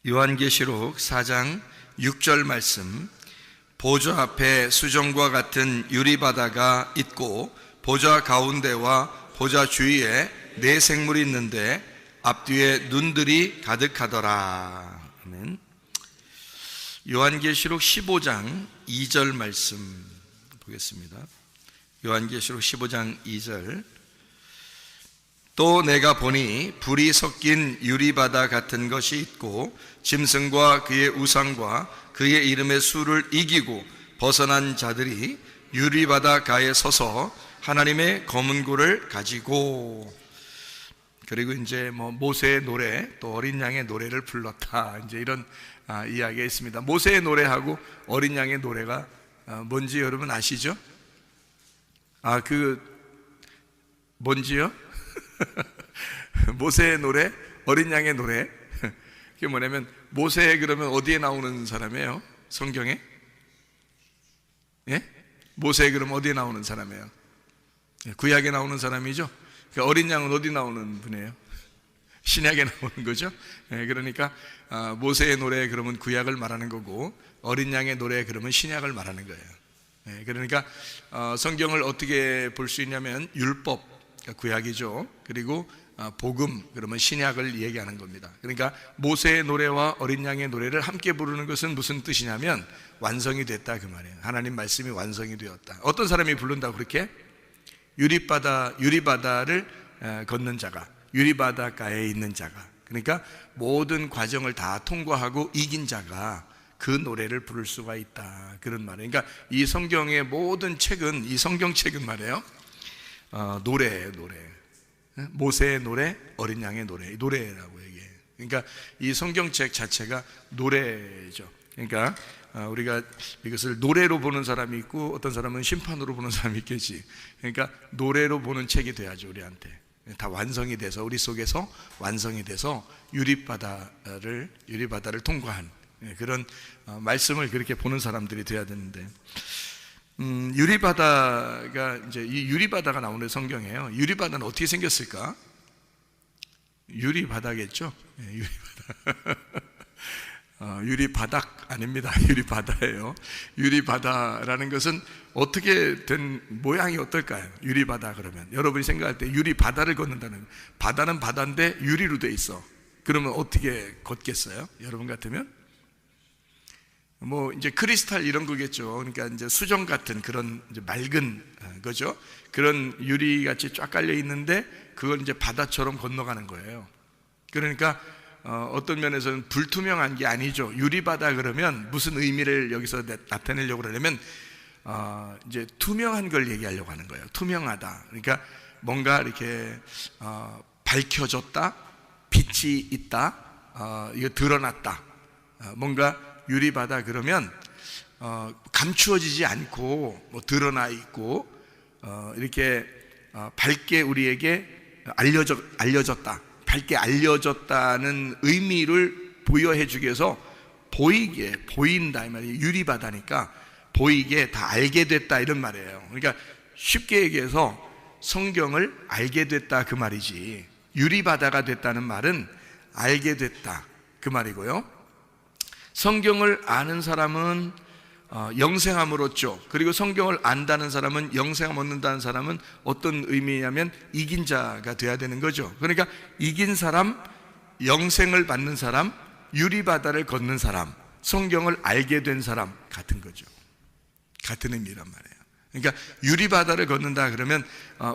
요한계시록 4장 6절 말씀. 보좌 앞에 수정과 같은 유리바다가 있고 보좌 가운데와 보좌 주위에 네 생물이 있는데 앞뒤에 눈들이 가득하더라. 아멘. 요한계시록 15장 2절 말씀 보겠습니다. 요한계시록 15장 2절. 또 내가 보니 불이 섞인 유리바다 같은 것이 있고 짐승과 그의 우상과 그의 이름의 수를 이기고 벗어난 자들이 유리바다 가에 서서 하나님의 검은 고를 가지고, 그리고 이제 모세의 노래, 또 어린 양의 노래를 불렀다, 이제 이런 이야기가 있습니다. 모세의 노래하고 어린 양의 노래가 뭔지 여러분 아시죠? 뭔지요? 모세의 노래, 어린 양의 노래. 그게 뭐냐면, 모세 그러면 어디에 나오는 사람이에요? 성경에? 예? 모세 그러면 어디에 나오는 사람이에요? 구약에 나오는 사람이죠? 어린 양은 어디 나오는 분이에요? 신약에 나오는 거죠? 그러니까 모세의 노래 그러면 구약을 말하는 거고, 어린 양의 노래 그러면 신약을 말하는 거예요. 그러니까 성경을 어떻게 볼 수 있냐면, 율법, 구약이죠. 그리고 복음, 그러면 신약을 얘기하는 겁니다. 그러니까 모세의 노래와 어린 양의 노래를 함께 부르는 것은 무슨 뜻이냐면, 완성이 됐다 그 말이에요. 하나님 말씀이 완성이 되었다. 어떤 사람이 부른다고 그렇게? 유리바다를 걷는 자가, 유리바다가에 있는 자가, 그러니까 모든 과정을 다 통과하고 이긴 자가 그 노래를 부를 수가 있다, 그런 말이에요. 그러니까 이 성경의 모든 책은, 이 성경책은 말이에요, 노래예요, 노래. 모세의 노래, 어린 양의 노래라고 얘기해요. 그러니까 이 성경책 자체가 노래죠. 그러니까 우리가 이것을 노래로 보는 사람이 있고, 어떤 사람은 심판으로 보는 사람이 있겠지. 그러니까 노래로 보는 책이 돼야죠. 우리한테 다 완성이 돼서, 우리 속에서 완성이 돼서 유리바다를 통과한 그런 말씀을 그렇게 보는 사람들이 돼야 되는데, 유리바다가, 이제 이 유리바다가 나오는 성경이에요. 유리바다는 어떻게 생겼을까? 유리바다겠죠? 유리바다. 유리바닥 아닙니다. 유리바다예요. 유리바다라는 것은 어떻게 된 모양이 어떨까요? 유리바다 그러면 여러분이 생각할 때 유리바다를 걷는다는, 바다는 바다인데 유리로 돼 있어. 그러면 어떻게 걷겠어요? 여러분 같으면? 이제 크리스탈 이런 거겠죠. 그러니까 이제 수정 같은 그런 이제 맑은 거죠. 그런 유리 같이 쫙 깔려 있는데 그걸 이제 바다처럼 건너가는 거예요. 그러니까 어떤 면에서는 불투명한 게 아니죠. 유리바다 그러면 무슨 의미를 여기서 나타내려고 그러냐면, 이제 투명한 걸 얘기하려고 하는 거예요. 투명하다. 그러니까 뭔가 이렇게 밝혀졌다, 빛이 있다, 이거 드러났다. 뭔가 유리바다 그러면 감추어지지 않고 드러나 있고, 이렇게 밝게 우리에게 알려졌다, 밝게 알려졌다는 의미를 부여해 주기 위해서 보이게, 보인다 이 말이에요. 유리바다니까 보이게 다 알게 됐다, 이런 말이에요. 그러니까 쉽게 얘기해서 성경을 알게 됐다 그 말이지, 유리바다가 됐다는 말은 알게 됐다 그 말이고요. 성경을 아는 사람은 영생함을 얻죠. 그리고 성경을 안다는 사람은, 영생함 얻는다는 사람은 어떤 의미냐면 이긴 자가 돼야 되는 거죠. 그러니까 이긴 사람, 영생을 받는 사람, 유리바다를 걷는 사람, 성경을 알게 된 사람 같은 거죠. 같은 의미란 말이에요. 그러니까 유리바다를 걷는다 그러면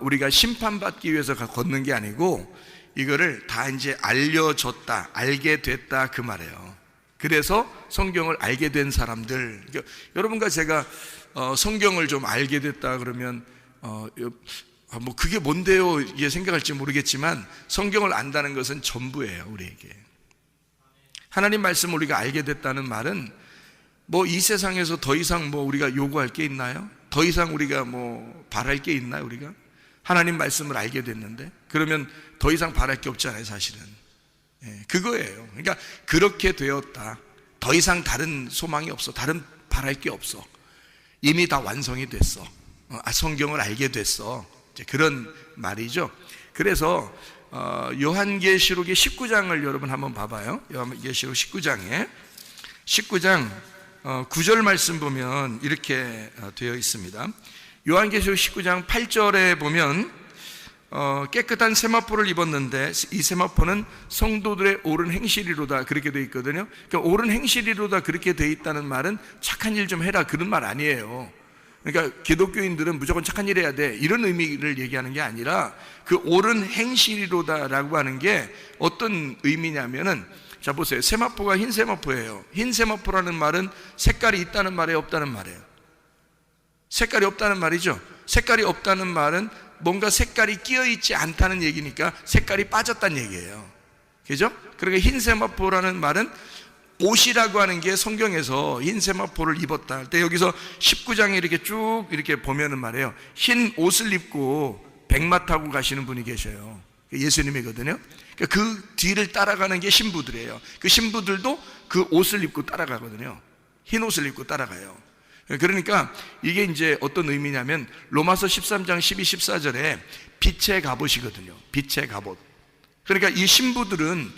우리가 심판받기 위해서 걷는 게 아니고, 이거를 다 이제 알려졌다, 알게 됐다 그 말이에요. 그래서 성경을 알게 된 사람들, 그러니까 여러분과 제가 성경을 좀 알게 됐다 그러면 그게 뭔데요? 이게 생각할지 모르겠지만, 성경을 안다는 것은 전부예요, 우리에게. 하나님 말씀을 우리가 알게 됐다는 말은 이 세상에서 더 이상 우리가 요구할 게 있나요? 더 이상 우리가 바랄 게 있나요? 우리가 하나님 말씀을 알게 됐는데, 그러면 더 이상 바랄 게 없잖아요, 사실은. 그거예요. 그러니까 그렇게 되었다. 더 이상 다른 소망이 없어. 다른 바랄 게 없어. 이미 다 완성이 됐어. 성경을 알게 됐어. 이제 그런 말이죠. 그래서 요한계시록의 19장을 여러분 한번 봐봐요. 요한계시록 19장 9절 말씀 보면 이렇게 되어 있습니다. 요한계시록 19장 8절에 보면 깨끗한 세마포를 입었는데 이 세마포는 성도들의 옳은 행실이로다, 그렇게 되어 있거든요. 그러니까 옳은 행실이로다 그렇게 되어 있다는 말은 착한 일 좀 해라 그런 말 아니에요. 그러니까 기독교인들은 무조건 착한 일 해야 돼 이런 의미를 얘기하는 게 아니라 그 옳은 행실이로다라고 하는 게 어떤 의미냐면은, 자 보세요. 세마포가 흰 세마포예요. 흰 세마포라는 말은 색깔이 있다는 말이에요, 없다는 말이에요? 색깔이 없다는 말이죠. 색깔이 없다는 말은 뭔가 색깔이 끼어 있지 않다는 얘기니까 색깔이 빠졌다는 얘기예요. 그죠? 그러니까 흰 세마포라는 말은 옷이라고 하는 게 성경에서 흰 세마포를 입었다 할 때 여기서 19장에 이렇게 쭉 이렇게 보면은 말이에요. 흰 옷을 입고 백마 타고 가시는 분이 계셔요. 예수님이거든요. 그러니까 그 뒤를 따라가는 게 신부들이에요. 그 신부들도 그 옷을 입고 따라가거든요. 흰 옷을 입고 따라가요. 그러니까 이게 이제 어떤 의미냐면 로마서 13장 12, 14절에 빛의 갑옷이거든요. 빛의 갑옷. 그러니까 이 신부들은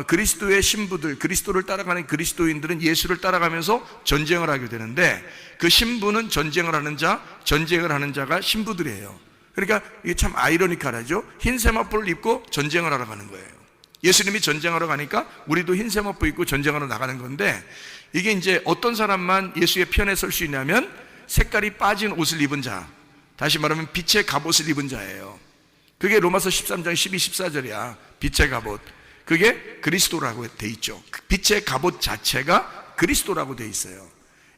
그리스도의 신부들, 그리스도를 따라가는 그리스도인들은 예수를 따라가면서 전쟁을 하게 되는데 그 신부는 전쟁을 하는 자가 신부들이에요. 그러니까 이게 참 아이러니컬하죠. 흰 세마포를 입고 전쟁을 하러 가는 거예요. 예수님이 전쟁하러 가니까 우리도 흰 세마포 입고 전쟁하러 나가는 건데, 이게 이제 어떤 사람만 예수의 편에 설 수 있냐면 색깔이 빠진 옷을 입은 자, 다시 말하면 빛의 갑옷을 입은 자예요. 그게 로마서 13장 12, 14절이야. 빛의 갑옷. 그게 그리스도라고 돼 있죠. 빛의 갑옷 자체가 그리스도라고 돼 있어요.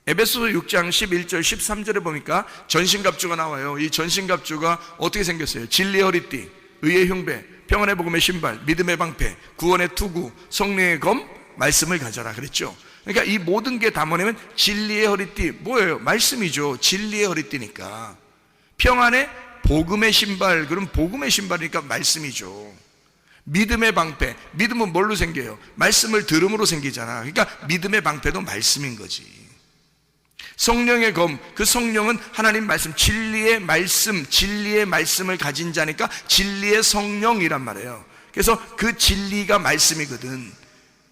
에베소서 6장 11절 13절에 보니까 전신갑주가 나와요. 이 전신갑주가 어떻게 생겼어요? 진리의 허리띠, 의의 흉배, 평안의 복음의 신발, 믿음의 방패, 구원의 투구, 성령의 검, 말씀을 가져라 그랬죠. 그러니까 이 모든 게 다 뭐냐면 진리의 허리띠, 뭐예요? 말씀이죠. 진리의 허리띠니까. 평안의 복음의 신발, 그럼 복음의 신발이니까 말씀이죠. 믿음의 방패, 믿음은 뭘로 생겨요? 말씀을 들음으로 생기잖아. 그러니까 믿음의 방패도 말씀인 거지. 성령의 검, 그 성령은 하나님 말씀, 진리의 말씀, 진리의 말씀을 가진 자니까 진리의 성령이란 말이에요. 그래서 그 진리가 말씀이거든.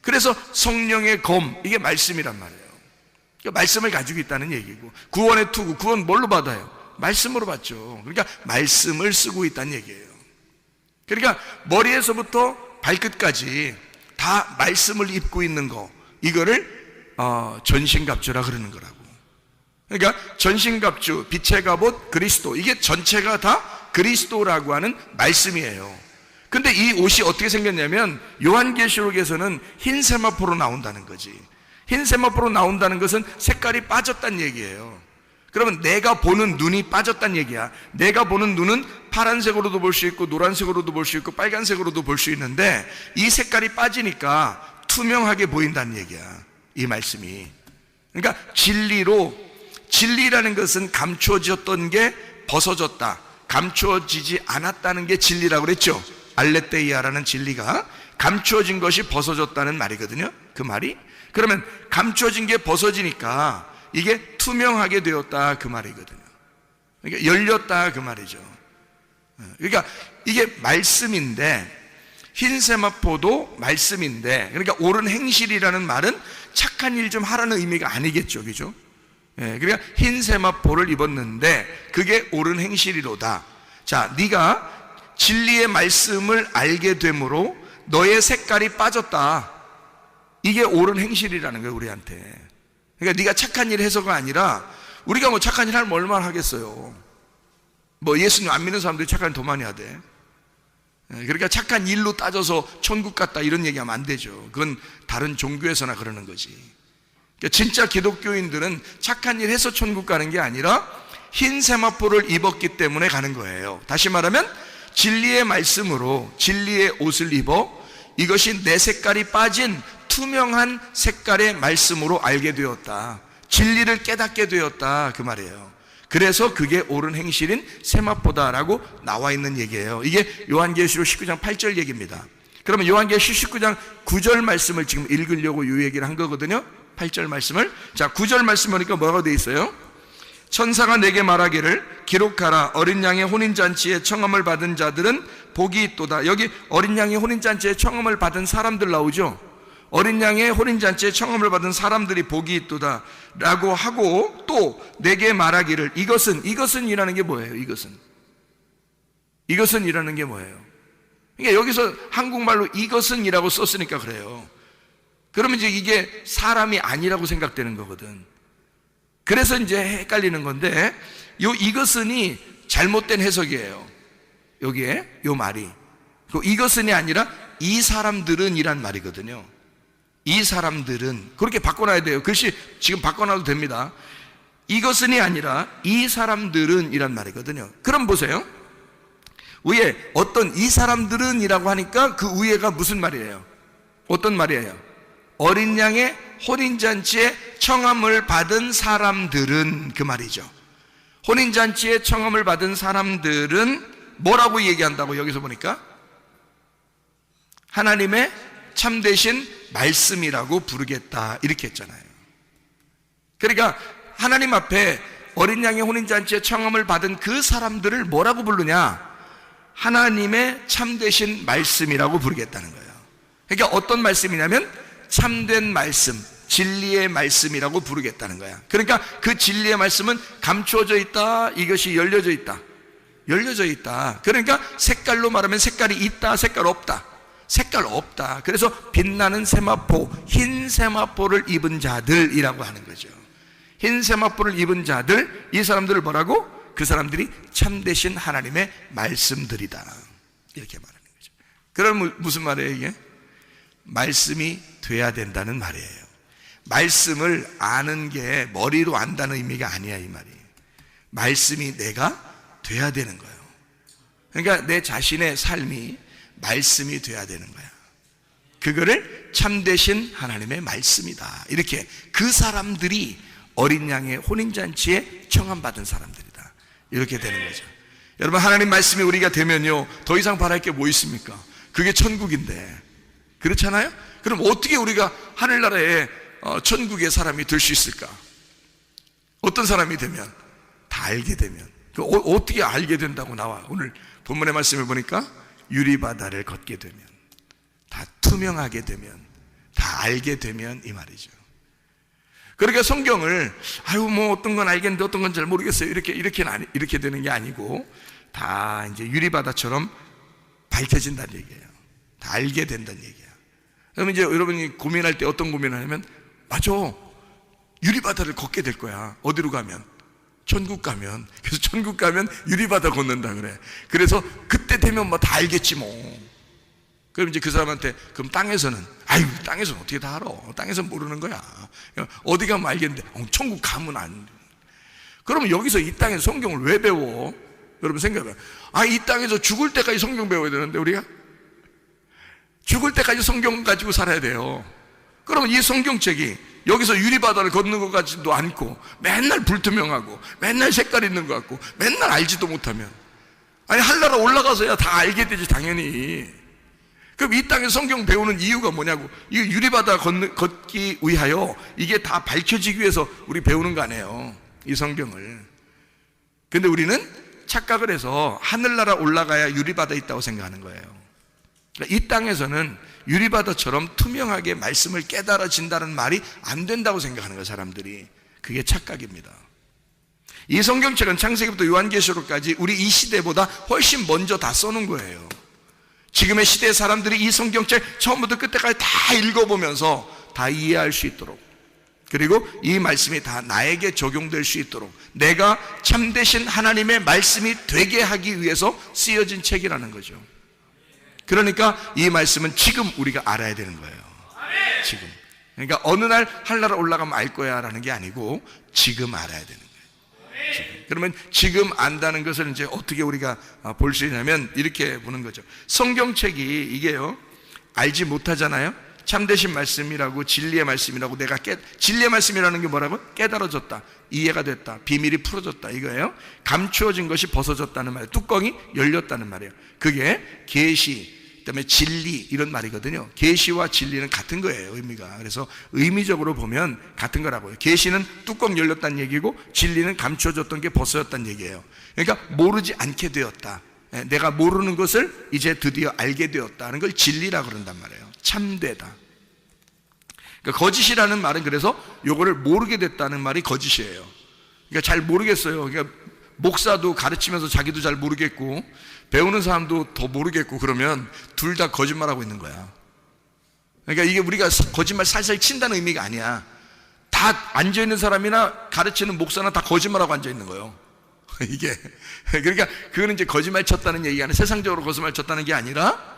그래서 성령의 검, 이게 말씀이란 말이에요. 그러니까 말씀을 가지고 있다는 얘기고, 구원의 투구, 구원 뭘로 받아요? 말씀으로 받죠. 그러니까 말씀을 쓰고 있다는 얘기예요. 그러니까 머리에서부터 발끝까지 다 말씀을 입고 있는 거, 이거를 전신갑주라 그러는 거라고. 그러니까 전신갑주, 빛의 갑옷, 그리스도, 이게 전체가 다 그리스도라고 하는 말씀이에요. 근데 이 옷이 어떻게 생겼냐면 요한계시록에서는 흰 세마포로 나온다는 거지. 흰 세마포로 나온다는 것은 색깔이 빠졌다는 얘기예요. 그러면 내가 보는 눈이 빠졌다는 얘기야. 내가 보는 눈은 파란색으로도 볼 수 있고 노란색으로도 볼 수 있고 빨간색으로도 볼 수 있는데 이 색깔이 빠지니까 투명하게 보인다는 얘기야, 이 말씀이. 그러니까 진리라는 것은 감추어졌던 게 벗어졌다, 감추어지지 않았다는 게 진리라고 그랬죠. 알레테이아라는 진리가 감추어진 것이 벗어졌다는 말이거든요, 그 말이. 그러면 감추어진 게 벗어지니까 이게 투명하게 되었다, 그 말이거든요. 그러니까 열렸다, 그 말이죠. 그러니까 이게 말씀인데, 흰 세마포도 말씀인데, 그러니까 옳은 행실이라는 말은 착한 일 좀 하라는 의미가 아니겠죠, 그죠? 그러니까 흰 세마포를 입었는데 그게 옳은 행실이로다. 자, 네가 진리의 말씀을 알게 되므로 너의 색깔이 빠졌다. 이게 옳은 행실이라는 거예요, 우리한테. 그러니까 네가 착한 일 해서가 아니라, 우리가 뭐 착한 일 하면 얼마나 하겠어요. 뭐 예수님 안 믿는 사람들이 착한 일 더 많이 하대. 그러니까 착한 일로 따져서 천국 갔다 이런 얘기하면 안 되죠. 그건 다른 종교에서나 그러는 거지. 그러니까 진짜 기독교인들은 착한 일 해서 천국 가는 게 아니라 흰 세마포를 입었기 때문에 가는 거예요. 다시 말하면 진리의 말씀으로 진리의 옷을 입어 이것이 내 색깔이 빠진 투명한 색깔의 말씀으로 알게 되었다. 진리를 깨닫게 되었다, 그 말이에요. 그래서 그게 옳은 행실인 세마포다라고 나와 있는 얘기예요. 이게 요한계시록 19장 8절 얘기입니다. 그러면 요한계시록 19장 9절 말씀을 지금 읽으려고 이 얘기를 한 거거든요. 8절 말씀을. 자, 9절 말씀 보니까 뭐라고 돼 있어요? 천사가 내게 말하기를 기록하라. 어린 양의 혼인잔치에 청함을 받은 자들은 복이 있도다. 여기 어린 양의 혼인잔치에 청함을 받은 사람들 나오죠. 어린 양의 혼인잔치에 청함을 받은 사람들이 복이 있도다 라고 하고, 또 내게 말하기를 이것은 이라는 게 뭐예요? 이것은 이라는 게 뭐예요? 그러니까 여기서 한국말로 이것은 이라고 썼으니까 그래요. 그러면 이제 이게 사람이 아니라고 생각되는 거거든. 그래서 이제 헷갈리는 건데, 이것은이 잘못된 해석이에요. 여기에 요 말이 이것은이 아니라 이 사람들은 이란 말이거든요. 이 사람들은 그렇게 바꿔놔야 돼요. 글씨 지금 바꿔놔도 됩니다. 이것은이 아니라 이 사람들은 이란 말이거든요. 그럼 보세요. 위에 어떤 이 사람들은 이라고 하니까 그 위에가 무슨 말이에요? 어떤 말이에요? 어린 양의 혼인잔치에 청함을 받은 사람들은, 그 말이죠. 혼인잔치에 청함을 받은 사람들은 뭐라고 얘기한다고? 여기서 보니까 하나님의 참되신 말씀이라고 부르겠다 이렇게 했잖아요. 그러니까 하나님 앞에 어린 양의 혼인잔치에 청함을 받은 그 사람들을 뭐라고 부르냐? 하나님의 참되신 말씀이라고 부르겠다는 거예요. 그러니까 어떤 말씀이냐면 참된 말씀, 진리의 말씀이라고 부르겠다는 거야. 그러니까 그 진리의 말씀은 감추어져 있다, 이것이 열려져 있다. 열려져 있다. 그러니까 색깔로 말하면 색깔이 있다, 색깔 없다. 색깔 없다. 그래서 빛나는 세마포, 흰 세마포를 입은 자들이라고 하는 거죠. 흰 세마포를 입은 자들, 이 사람들을 뭐라고? 그 사람들이 참되신 하나님의 말씀들이다 이렇게 말하는 거죠. 그럼 무슨 말이에요 이게? 말씀이 돼야 된다는 말이에요. 말씀을 아는 게 머리로 안다는 의미가 아니야 이 말이. 말씀이 내가 돼야 되는 거예요. 그러니까 내 자신의 삶이 말씀이 돼야 되는 거야. 그거를 참되신 하나님의 말씀이다. 이렇게 그 사람들이 어린 양의 혼인잔치에 청함받은 사람들이다. 이렇게 되는 거죠. 여러분, 하나님 말씀이 우리가 되면요, 더 이상 바랄 게 뭐 있습니까? 그게 천국인데. 그렇잖아요? 그럼 어떻게 우리가 하늘나라에 천국의 사람이 될 수 있을까? 어떤 사람이 되면? 다 알게 되면. 어떻게 알게 된다고 나와? 오늘 본문의 말씀을 보니까 유리바다를 걷게 되면, 다 투명하게 되면, 다 알게 되면 이 말이죠. 그러니까 성경을 뭐 어떤 건 알겠는데 어떤 건 잘 모르겠어요 이렇게 되는 게 아니고 다 이제 유리바다처럼 밝혀진다는 얘기예요. 다 알게 된다는 얘기예요. 그러면 이제 여러분이 고민할 때 어떤 고민을 하냐면, 맞아, 유리바다를 걷게 될 거야. 어디로 가면? 천국 가면. 그래서 천국 가면 유리바다 걷는다 그래. 그래서 그때 되면 뭐 다 알겠지 뭐. 그럼 이제 그 사람한테, 그럼 땅에서는? 땅에서는 어떻게 다 알아? 땅에서는 모르는 거야. 어디 가면 알겠는데 천국 가면 안 돼. 그러면 여기서 이 땅에서 성경을 왜 배워? 여러분 생각해봐요. 이 땅에서 죽을 때까지 성경 배워야 되는데 우리가 죽을 때까지 성경 가지고 살아야 돼요. 그러면 이 성경책이 여기서 유리바다를 걷는 것 같지도 않고 맨날 불투명하고 맨날 색깔 있는 것 같고 맨날 알지도 못하면, 하늘나라 올라가서야 다 알게 되지 당연히. 그럼 이 땅에 성경 배우는 이유가 뭐냐고. 이 유리바다 걷기 위하여 이게 다 밝혀지기 위해서 우리 배우는 거 아니에요, 이 성경을. 근데 우리는 착각을 해서 하늘나라 올라가야 유리바다 있다고 생각하는 거예요. 그러니까 이 땅에서는 유리바다처럼 투명하게 말씀을 깨달아진다는 말이 안 된다고 생각하는 거예요, 사람들이. 그게 착각입니다. 이 성경책은 창세기부터 요한계시록까지 우리 이 시대보다 훨씬 먼저 다 써놓은 거예요. 지금의 시대의 사람들이 이 성경책 처음부터 끝까지 다 읽어보면서 다 이해할 수 있도록, 그리고 이 말씀이 다 나에게 적용될 수 있도록 내가 참되신 하나님의 말씀이 되게 하기 위해서 쓰여진 책이라는 거죠. 그러니까 이 말씀은 지금 우리가 알아야 되는 거예요. 지금. 그러니까 어느 날 하늘나라 올라가면 알 거야 라는 게 아니고 지금 알아야 되는 거예요. 지금. 그러면 지금 안다는 것을 이제 어떻게 우리가 볼 수 있냐면 이렇게 보는 거죠. 성경책이 이게요, 알지 못하잖아요. 참되신 말씀이라고, 진리의 말씀이라고 내가 진리의 말씀이라는 게 뭐라고? 깨달아졌다, 이해가 됐다, 비밀이 풀어졌다 이거예요. 감추어진 것이 벗어졌다는 말이에요. 뚜껑이 열렸다는 말이에요. 그게 계시, 그다음에 진리 이런 말이거든요. 계시와 진리는 같은 거예요, 의미가. 그래서 의미적으로 보면 같은 거라고요. 계시는 뚜껑 열렸다는 얘기고 진리는 감추어졌던 게 벗어졌다는 얘기예요. 그러니까 모르지 않게 되었다. 내가 모르는 것을 이제 드디어 알게 되었다는 걸 진리라고 그런단 말이에요. 참되다. 그러니까 거짓이라는 말은 그래서 요거를 모르게 됐다는 말이 거짓이에요. 그러니까 잘 모르겠어요. 그러니까 목사도 가르치면서 자기도 잘 모르겠고 배우는 사람도 더 모르겠고 그러면 둘 다 거짓말하고 있는 거야. 그러니까 이게 우리가 거짓말 살살 친다는 의미가 아니야. 다 앉아있는 사람이나 가르치는 목사나 다 거짓말하고 앉아있는 거예요. 이게 그러니까 그거는 이제 거짓말 쳤다는 얘기가 아니라 세상적으로 거짓말 쳤다는 게 아니라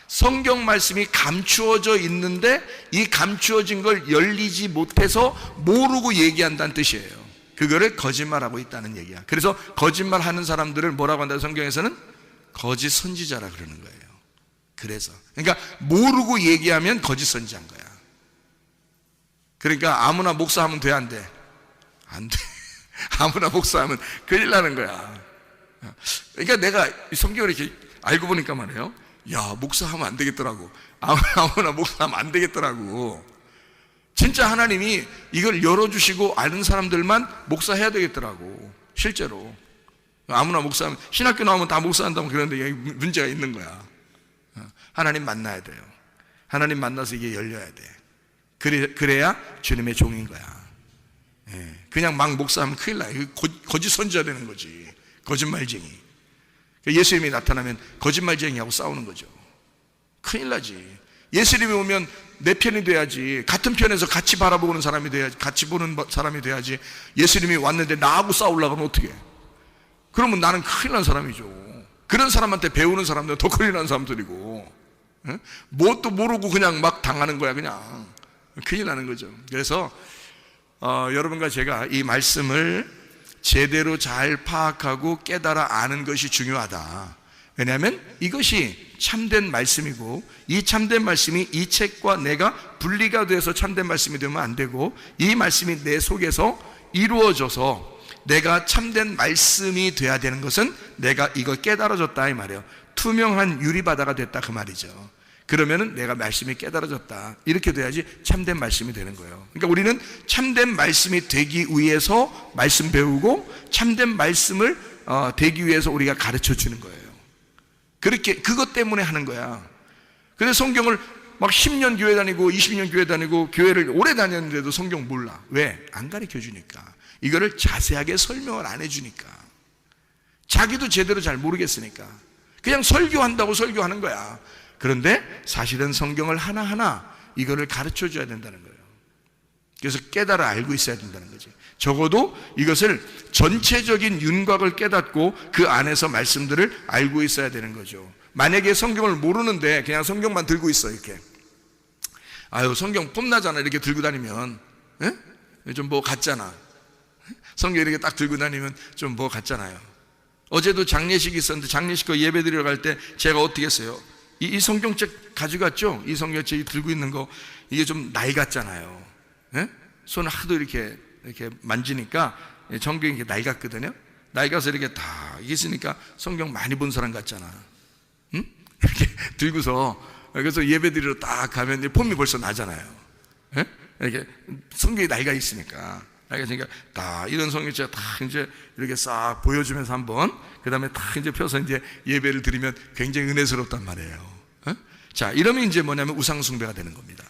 성경 말씀이 감추어져 있는데 이 감추어진 걸 열리지 못해서 모르고 얘기한다는 뜻이에요. 그거를 거짓말하고 있다는 얘기야. 그래서 거짓말하는 사람들을 뭐라고 한다? 성경에서는 거짓 선지자라 그러는 거예요. 그래서 그러니까 모르고 얘기하면 거짓 선지자인 거야. 그러니까 아무나 목사하면 돼, 안 돼? 안 돼. 아무나 목사하면 큰일 나는 거야. 그러니까 내가 성경을 이렇게 알고 보니까 말이에요. 야, 목사하면 안 되겠더라고. 아무나 목사하면 안 되겠더라고. 진짜 하나님이 이걸 열어주시고 아는 사람들만 목사해야 되겠더라고. 실제로 아무나 목사하면, 신학교 나오면 다 목사한다고 그러는데 문제가 있는 거야. 하나님 만나야 돼요. 하나님 만나서 이게 열려야 돼. 그래야 주님의 종인 거야. 그냥 막 목사하면 큰일 나요. 거짓 선지자 되는 거지. 거짓말쟁이. 예수님이 나타나면 거짓말쟁이하고 싸우는 거죠. 큰일 나지. 예수님이 오면 내 편이 돼야지. 같은 편에서 같이 바라보는 사람이 돼야지. 같이 보는 사람이 돼야지. 예수님이 왔는데 나하고 싸우려고 하면 어떻게 해? 그러면 나는 큰일 난 사람이죠. 그런 사람한테 배우는 사람들은 더 큰일 난 사람들이고, 뭣도 모르고 그냥 막 당하는 거야. 그냥 큰일 나는 거죠. 그래서 여러분과 제가 이 말씀을 제대로 잘 파악하고 깨달아 아는 것이 중요하다. 왜냐하면 이것이 참된 말씀이고, 이 참된 말씀이 이 책과 내가 분리가 돼서 참된 말씀이 되면 안 되고, 이 말씀이 내 속에서 이루어져서 내가 참된 말씀이 돼야 되는 것은 내가 이걸 깨달아졌다 이 말이에요. 투명한 유리바다가 됐다 그 말이죠. 그러면은 내가 말씀이 깨달아졌다 이렇게 돼야지 참된 말씀이 되는 거예요. 그러니까 우리는 참된 말씀이 되기 위해서 말씀 배우고, 참된 말씀을 되기 위해서 우리가 가르쳐 주는 거예요. 그렇게 그것 때문에 하는 거야. 근데 성경을 막 10년 교회 다니고 20년 교회 다니고 교회를 오래 다녔는데도 성경 몰라. 왜? 안 가르쳐 주니까. 이거를 자세하게 설명을 안 해주니까. 자기도 제대로 잘 모르겠으니까 그냥 설교한다고 설교하는 거야. 그런데 사실은 성경을 하나하나 이거를 가르쳐 줘야 된다는 거예요. 그래서 깨달아 알고 있어야 된다는 거지. 적어도 이것을 전체적인 윤곽을 깨닫고 그 안에서 말씀들을 알고 있어야 되는 거죠. 만약에 성경을 모르는데 그냥 성경만 들고 있어 이렇게, 아유 성경 뽐나잖아 이렇게 들고 다니면 좀 뭐 같잖아. 성경 이렇게 딱 들고 다니면 좀 뭐 같잖아요. 어제도 장례식이 있었는데 장례식 예배 드리러 갈 때 제가 어떻게 했어요? 이 성경책 가져갔죠? 이 성경책 들고 있는 거 이게 좀 낡았잖아요. 손을 하도 이렇게 만지니까 성경이 이렇게 낡았거든요. 낡아서 이렇게 다 있으니까 성경 많이 본 사람 같잖아. 응? 이렇게 들고서 그래서 예배 드리러 딱 가면 폼이 벌써 나잖아요. 이렇게 성경이 낡아 있으니까. 그러니까 다 이런 성경책 다 이제 이렇게 싹 보여주면서 한번 그 다음에 다 이제 펴서 이제 예배를 드리면 굉장히 은혜스럽단 말이에요. 자, 이러면 이제 뭐냐면 우상숭배가 되는 겁니다.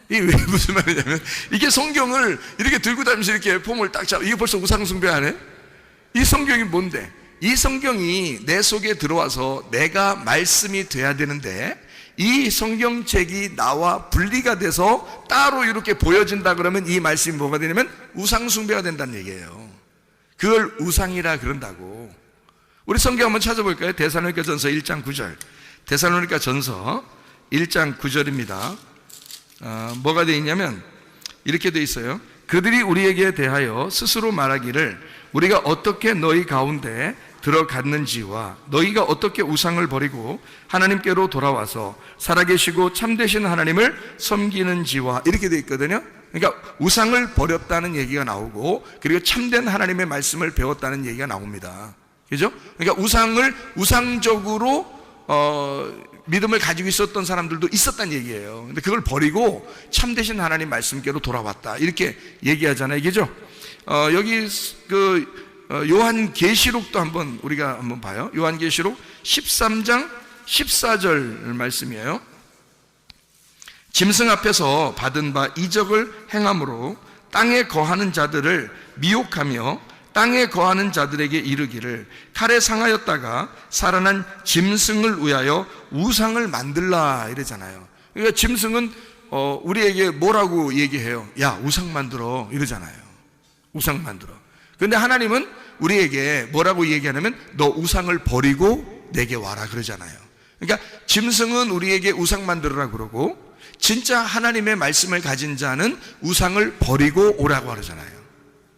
이게 왜 무슨 말이냐면 이게 성경을 이렇게 들고 다니면서 이렇게 폼을 딱 잡아. 이게 벌써 우상숭배 안 해? 이 성경이 뭔데? 이 성경이 내 속에 들어와서 내가 말씀이 돼야 되는데, 이 성경책이 나와 분리가 돼서 따로 이렇게 보여진다 그러면 이 말씀이 뭐가 되냐면 우상숭배가 된다는 얘기예요. 그걸 우상이라 그런다고. 우리 성경 한번 찾아볼까요? 데살로니가전서 1장 9절. 데살로니가전서 1장 9절입니다. 뭐가 되어 있냐면 이렇게 되어 있어요. 그들이 우리에게 대하여 스스로 말하기를 우리가 어떻게 너희 가운데 들어갔는지와 너희가 어떻게 우상을 버리고 하나님께로 돌아와서 살아계시고 참되신 하나님을 섬기는지와 이렇게 되어 있거든요. 그러니까 우상을 버렸다는 얘기가 나오고, 그리고 참된 하나님의 말씀을 배웠다는 얘기가 나옵니다. 그죠? 그러니까 우상적으로 믿음을 가지고 있었던 사람들도 있었다는 얘기예요. 근데 그걸 버리고 참되신 하나님 말씀께로 돌아왔다 이렇게 얘기하잖아요. 그죠? 여기 요한계시록도 우리가 한번 봐요. 요한계시록 13장 14절 말씀이에요. 짐승 앞에서 받은 바 이적을 행함으로 땅에 거하는 자들을 미혹하며 땅에 거하는 자들에게 이르기를 칼에 상하였다가 살아난 짐승을 위하여 우상을 만들라 이러잖아요. 그러니까 짐승은 우리에게 뭐라고 얘기해요? 야, 우상 만들어 이러잖아요. 우상 만들어. 그런데 하나님은 우리에게 뭐라고 얘기하냐면 너 우상을 버리고 내게 와라 그러잖아요. 그러니까 짐승은 우리에게 우상 만들어라 그러고 진짜 하나님의 말씀을 가진 자는 우상을 버리고 오라고 하잖아요.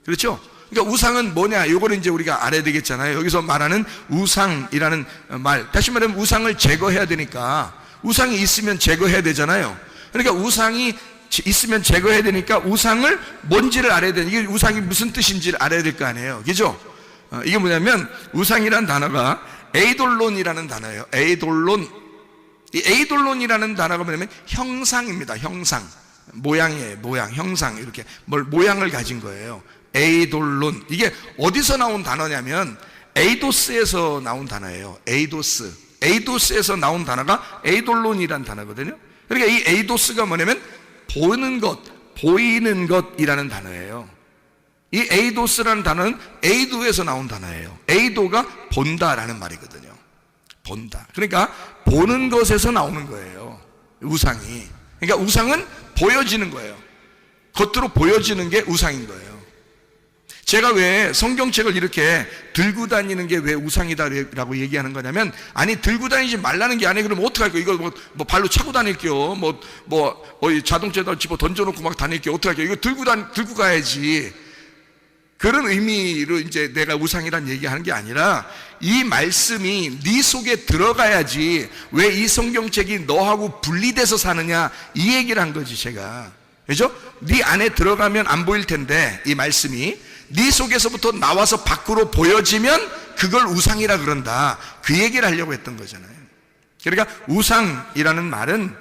그렇죠? 그러니까 우상은 뭐냐? 이거를 이제 우리가 알아야 되겠잖아요. 여기서 말하는 우상이라는 말, 다시 말하면 우상을 제거해야 되니까, 우상이 있으면 제거해야 되잖아요. 그러니까 우상이 있으면 제거해야 되니까 우상을 뭔지를 알아야 되는, 이게 우상이 무슨 뜻인지를 알아야 될 거 아니에요. 그죠? 이게 뭐냐면 우상이라는 단어가 에이돌론이라는 단어예요. 에이돌론. 이 에이돌론이라는 단어가 뭐냐면 형상입니다. 형상. 모양이에요. 모양, 형상. 이렇게 모양을 가진 거예요. 에이돌론. 이게 어디서 나온 단어냐면 에이도스에서 나온 단어예요. 에이도스. 에이도스에서 나온 단어가 에이돌론이라는 단어거든요. 그러니까 이 에이도스가 뭐냐면 보는 것, 보이는 것이라는 단어예요. 이 에이도스라는 단어는 에이도에서 나온 단어예요. 에이도가 본다라는 말이거든요. 본다. 그러니까 보는 것에서 나오는 거예요. 우상이. 그러니까 우상은 보여지는 거예요. 겉으로 보여지는 게 우상인 거예요. 제가 왜 성경책을 이렇게 들고 다니는 게 왜 우상이다라고 얘기하는 거냐면, 아니 들고 다니지 말라는 게 아니에요. 그러면 어떡할 거예요? 이거 뭐 발로 차고 다닐게요. 자동차에다 집어 던져놓고 막 다닐게요. 어떡할게요? 이거 들고 가야지. 그런 의미로 이제 내가 우상이란 얘기하는 게 아니라 이 말씀이 네 속에 들어가야지 왜 이 성경책이 너하고 분리돼서 사느냐 이 얘기를 한 거지 제가. 그죠? 네 안에 들어가면 안 보일 텐데 이 말씀이 네 속에서부터 나와서 밖으로 보여지면 그걸 우상이라 그런다. 그 얘기를 하려고 했던 거잖아요. 그러니까 우상이라는 말은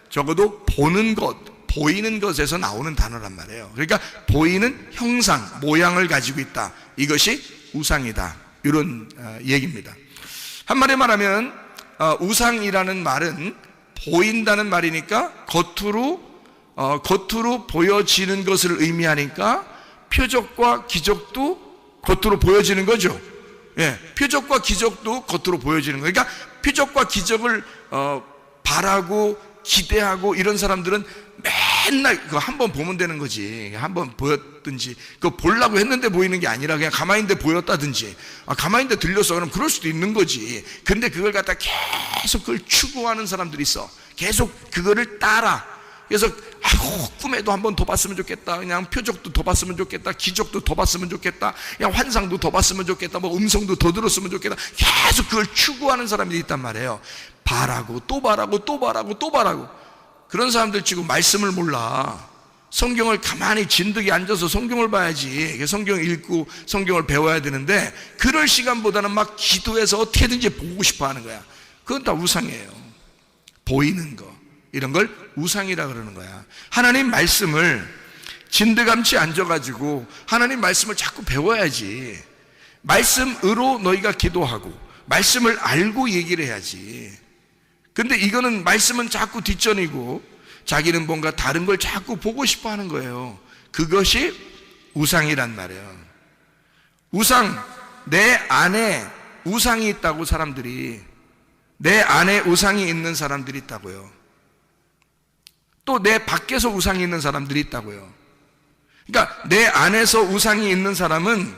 적어도 보는 것, 보이는 것에서 나오는 단어란 말이에요. 그러니까 보이는 형상, 모양을 가지고 있다. 이것이 우상이다. 이런 얘기입니다. 한마디로 말하면 우상이라는 말은 보인다는 말이니까 겉으로 보여지는 것을 의미하니까 표적과 기적도 겉으로 보여지는 거죠. 예, 표적과 기적도 겉으로 보여지는 거예요. 그러니까 표적과 기적을 바라고 기대하고 이런 사람들은 맨날 그거 한번 보면 되는 거지. 한번 보였든지 그거 보려고 했는데 보이는 게 아니라 그냥 가만히 있는데 보였다든지 가만히 있는데 들렸어. 그럼 그럴 수도 있는 거지. 근데 그걸 갖다 계속 그걸 추구하는 사람들이 있어. 계속 그거를 따라. 그래서 꿈에도 한번 더 봤으면 좋겠다. 그냥 표적도 더 봤으면 좋겠다. 기적도 더 봤으면 좋겠다. 그냥 환상도 더 봤으면 좋겠다. 뭐 음성도 더 들었으면 좋겠다. 계속 그걸 추구하는 사람들이 있단 말이에요. 바라고 또 바라고 또 바라고 또 바라고. 그런 사람들 지금 말씀을 몰라. 성경을 가만히 진득이 앉아서 성경을 봐야지. 성경 읽고 성경을 배워야 되는데 그럴 시간보다는 막 기도해서 어떻게든지 보고 싶어 하는 거야. 그건 다 우상이에요. 보이는 거. 이런 걸 우상이라 그러는 거야. 하나님 말씀을 진드감치 앉아가지고 하나님 말씀을 자꾸 배워야지. 말씀으로 너희가 기도하고 말씀을 알고 얘기를 해야지. 근데 이거는 말씀은 자꾸 뒷전이고 자기는 뭔가 다른 걸 자꾸 보고 싶어 하는 거예요. 그것이 우상이란 말이에요. 우상, 내 안에 우상이 있다고 사람들이, 내 안에 우상이 있는 사람들이 있다고요. 또 내 밖에서 우상이 있는 사람들이 있다고요. 그러니까 내 안에서 우상이 있는 사람은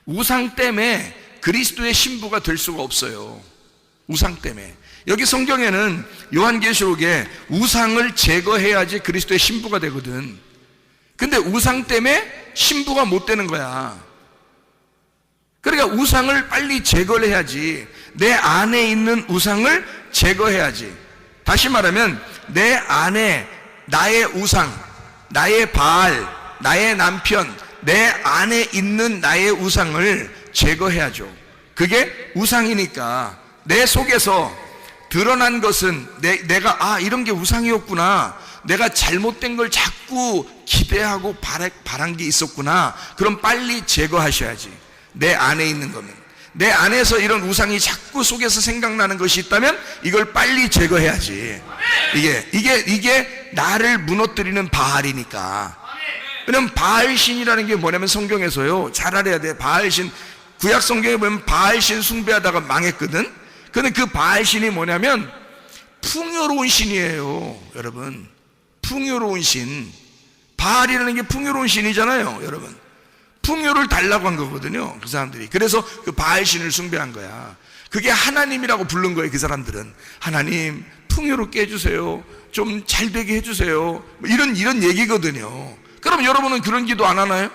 우상 때문에 그리스도의 신부가 될 수가 없어요. 우상 때문에. 여기 성경에는 요한계시록에 우상을 제거해야지 그리스도의 신부가 되거든. 근데 우상 때문에 신부가 못 되는 거야. 그러니까 우상을 빨리 제거를 해야지. 내 안에 있는 우상을 제거해야지. 다시 말하면 내 안에 나의 우상, 나의 바알, 나의 남편, 내 안에 있는 나의 우상을 제거해야죠. 그게 우상이니까 내 속에서 드러난 것은 내가 이런 게 우상이었구나, 내가 잘못된 걸 자꾸 기대하고 바란 게 있었구나. 그럼 빨리 제거하셔야지. 내 안에 있는 거면, 내 안에서 이런 우상이 자꾸 속에서 생각나는 것이 있다면 이걸 빨리 제거해야지. 이게 나를 무너뜨리는 바알이니까. 왜냐면 바알신이라는 게 뭐냐면 성경에서요, 잘 알아야 돼. 바알신, 구약 성경에 보면 바알신 숭배하다가 망했거든. 근데 그 바알신이 뭐냐면 풍요로운 신이에요, 여러분. 풍요로운 신. 바알이라는 게 풍요로운 신이잖아요, 여러분. 풍요를 달라고 한 거거든요, 그 사람들이. 그래서 그 바알신을 숭배한 거야. 그게 하나님이라고 부른 거예요, 그 사람들은. 하나님, 풍요롭게 해주세요. 좀 잘되게 해주세요. 뭐 이런 얘기거든요. 그럼 여러분은 그런 기도 안 하나요?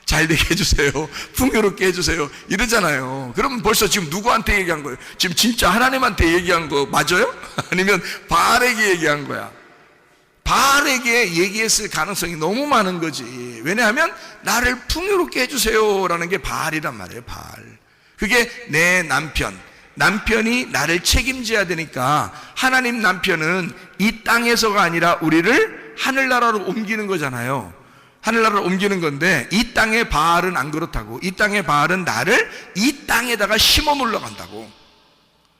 잘되게 해주세요. 풍요롭게 해주세요. 이러잖아요. 그럼 벌써 지금 누구한테 얘기한 거예요? 지금 진짜 하나님한테 얘기한 거 맞아요? 아니면 바알에게 얘기한 거야? 바알에게 얘기했을 가능성이 너무 많은 거지. 왜냐하면 나를 풍요롭게 해주세요 라는 게 바알이란 말이에요. 바알. 그게 내 남편이 나를 책임져야 되니까 하나님 남편은 이 땅에서가 아니라 우리를 하늘나라로 옮기는 거잖아요. 하늘나라로 옮기는 건데, 이 땅의 바알은 안 그렇다고. 이 땅의 바알은 나를 이 땅에다가 심어 놓으러 간다고.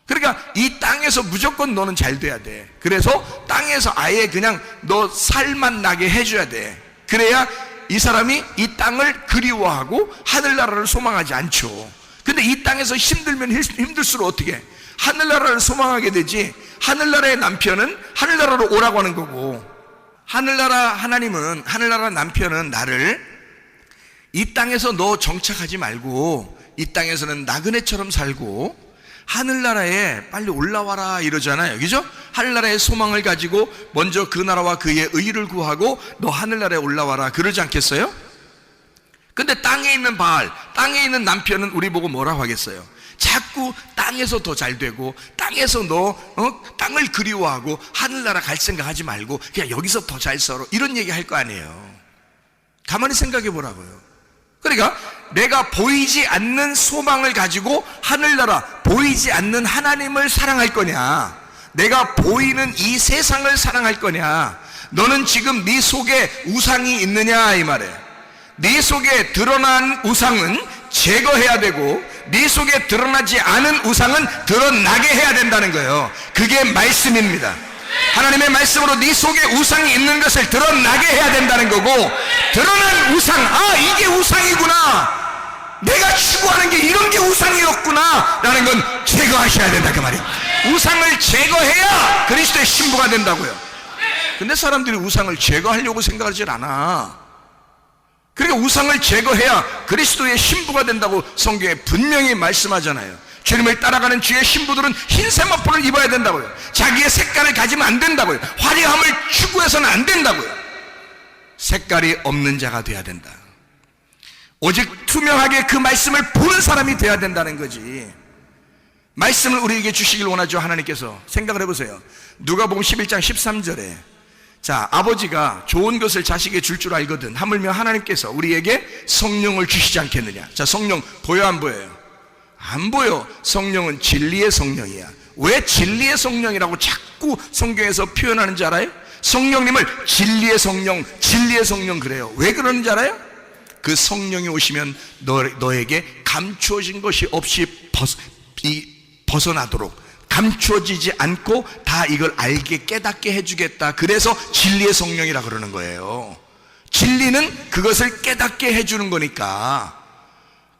그러니까 이 땅에서 무조건 너는 잘 돼야 돼. 그래서 땅에서 아예 그냥 너 살만 나게 해줘야 돼. 그래야 이 사람이 이 땅을 그리워하고 하늘나라를 소망하지 않죠. 근데 이 땅에서 힘들면 힘들수록 어떻게 해? 하늘나라를 소망하게 되지. 하늘나라의 남편은 하늘나라로 오라고 하는 거고, 하늘나라 남편은 나를 이 땅에서 너 정착하지 말고 이 땅에서는 나그네처럼 살고 하늘나라에 빨리 올라와라 이러잖아요. 그죠? 하늘나라의 소망을 가지고 먼저 그 나라와 그의 의를 구하고 너 하늘나라에 올라와라 그러지 않겠어요? 근데 땅에 있는 바알, 땅에 있는 남편은 우리 보고 뭐라고 하겠어요? 자꾸 땅에서 더 잘 되고 땅에서 땅을 그리워하고 하늘나라 갈 생각하지 말고 그냥 여기서 더 잘 살아, 이런 얘기 할 거 아니에요. 가만히 생각해 보라고요. 그러니까 내가 보이지 않는 소망을 가지고 하늘나라, 보이지 않는 하나님을 사랑할 거냐, 내가 보이는 이 세상을 사랑할 거냐. 너는 지금 네 속에 우상이 있느냐 이 말이에요. 네 속에 드러난 우상은 제거해야 되고 네 속에 드러나지 않은 우상은 드러나게 해야 된다는 거예요. 그게 말씀입니다. 하나님의 말씀으로 네 속에 우상이 있는 것을 드러나게 해야 된다는 거고, 드러난 우상, 이게 우상이구나, 내가 추구하는 게 이런 게 우상이었구나 라는 건 제거하셔야 된다 그 말이에요. 우상을 제거해야 그리스도의 신부가 된다고요. 근데 사람들이 우상을 제거하려고 생각하지 않아. 그러니까 우상을 제거해야 그리스도의 신부가 된다고 성경에 분명히 말씀하잖아요. 주님을 따라가는 주의 신부들은 흰 세마포를 입어야 된다고요. 자기의 색깔을 가지면 안 된다고요. 화려함을 추구해서는 안 된다고요. 색깔이 없는 자가 돼야 된다. 오직 투명하게 그 말씀을 보는 사람이 돼야 된다는 거지. 말씀을 우리에게 주시길 원하죠. 하나님께서. 생각을 해보세요. 누가복음 11장 13절에 자, 아버지가 좋은 것을 자식에게 줄 줄 알거든 하물며 하나님께서 우리에게 성령을 주시지 않겠느냐. 자, 성령 보여 안 보여요? 안 보여. 성령은 진리의 성령이야. 왜 진리의 성령이라고 자꾸 성경에서 표현하는지 알아요? 성령님을 진리의 성령 그래요. 왜 그러는지 알아요? 그 성령이 오시면 너에게 감추어진 것이 없이 벗어나도록, 감추어지지 않고 다 이걸 알게 깨닫게 해주겠다. 그래서 진리의 성령이라 그러는 거예요. 진리는 그것을 깨닫게 해주는 거니까.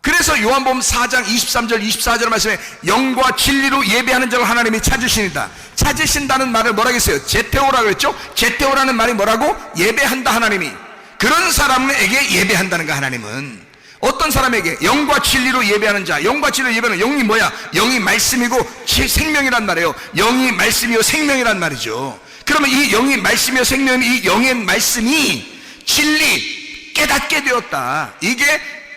그래서 요한복음 4장 23절 24절 말씀에 영과 진리로 예배하는 자를 하나님이 찾으시니다. 찾으신다는 말을 뭐라고 했어요? 제테오라고 했죠. 제테오라는 말이 뭐라고? 예배한다. 하나님이 그런 사람에게 예배한다는 거. 하나님은 어떤 사람에게? 영과 진리로 예배하는 자. 영과 진리로 예배하는 영이 뭐야? 영이 말씀이고 생명이란 말이에요. 영이 말씀이요 생명이란 말이죠. 그러면 이 영이 말씀이요 생명인 이 영의 말씀이 진리 깨닫게 되었다. 이게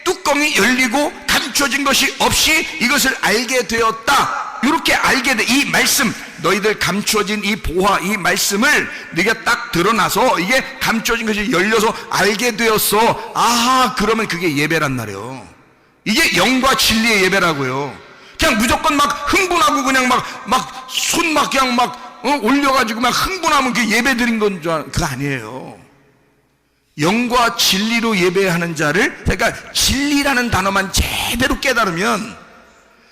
뚜껑이 열리고 감춰진 것이 없이 이것을 알게 되었다. 이렇게 알게 돼. 이 말씀, 너희들 감춰진 이 보화, 이 말씀을 네가 딱 드러나서 이게 감춰진 것이 열려서 알게 되었어. 아하, 그러면 그게 예배란 말이에요. 이게 영과 진리의 예배라고요. 그냥 무조건 막 흥분하고 그냥 막 손 막 그냥 막 올려가지고 막 흥분하면 그게 예배 드린 건 줄 그거 아니에요. 영과 진리로 예배하는 자를, 그러니까 진리라는 단어만 제대로 깨달으면,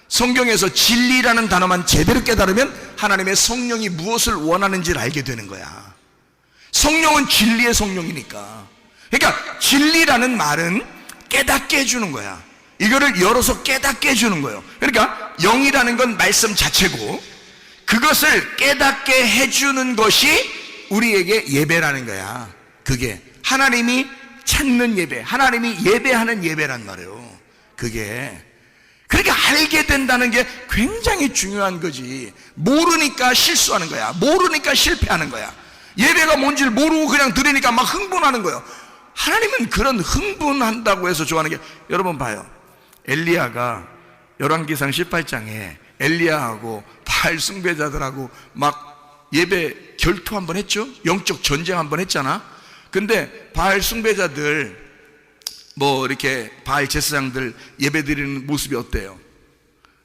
성경에서 진리라는 단어만 제대로 깨달으면 하나님의 성령이 무엇을 원하는지를 알게 되는 거야. 성령은 진리의 성령이니까. 그러니까 진리라는 말은 깨닫게 해주는 거야. 이거를 열어서 깨닫게 해주는 거예요. 그러니까 영이라는 건 말씀 자체고, 그것을 깨닫게 해주는 것이 우리에게 예배라는 거야. 그게 하나님이 찾는 예배, 하나님이 예배하는 예배란 말이에요. 그게 그렇게 알게 된다는 게 굉장히 중요한 거지. 모르니까 실수하는 거야. 모르니까 실패하는 거야. 예배가 뭔지를 모르고 그냥 들으니까 막 흥분하는 거예요. 하나님은 그런 흥분한다고 해서 좋아하는 게, 여러분 봐요. 엘리야가 열왕기상 18장에 엘리야하고 바알 숭배자들하고 막 예배 결투 한번 했죠. 영적 전쟁 한번 했잖아. 근데 바알 숭배자들 뭐 이렇게 바알 제사장들 예배 드리는 모습이 어때요?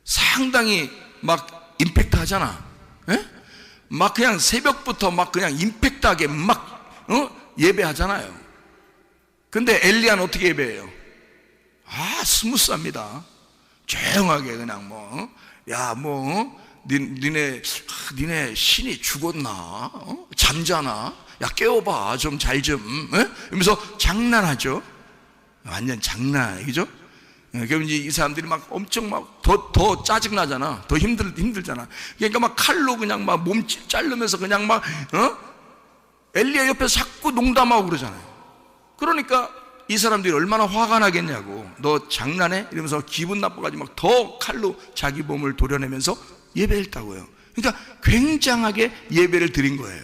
상당히 막 임팩트 하잖아. 에? 막 그냥 새벽부터 막 그냥 임팩트하게 막 예배하잖아요. 근데 엘리야는 어떻게 예배해요? 스무스합니다. 조용하게 그냥 니네 신이 죽었나? 잠자나? 야, 깨워봐. 좀 잘 좀. 이러면서 장난하죠. 완전 장난이죠. 그럼 이제 이 사람들이 막 엄청 막 더 짜증나잖아. 더 힘들잖아. 그러니까 막 칼로 그냥 막 몸 자르면서 그냥 막, 엘리야 옆에서 자꾸 농담하고 그러잖아요. 그러니까 이 사람들이 얼마나 화가 나겠냐고. 너 장난해? 이러면서 기분 나빠가지고 막 더 칼로 자기 몸을 도려내면서 예배했다고요. 그러니까 굉장하게 예배를 드린 거예요.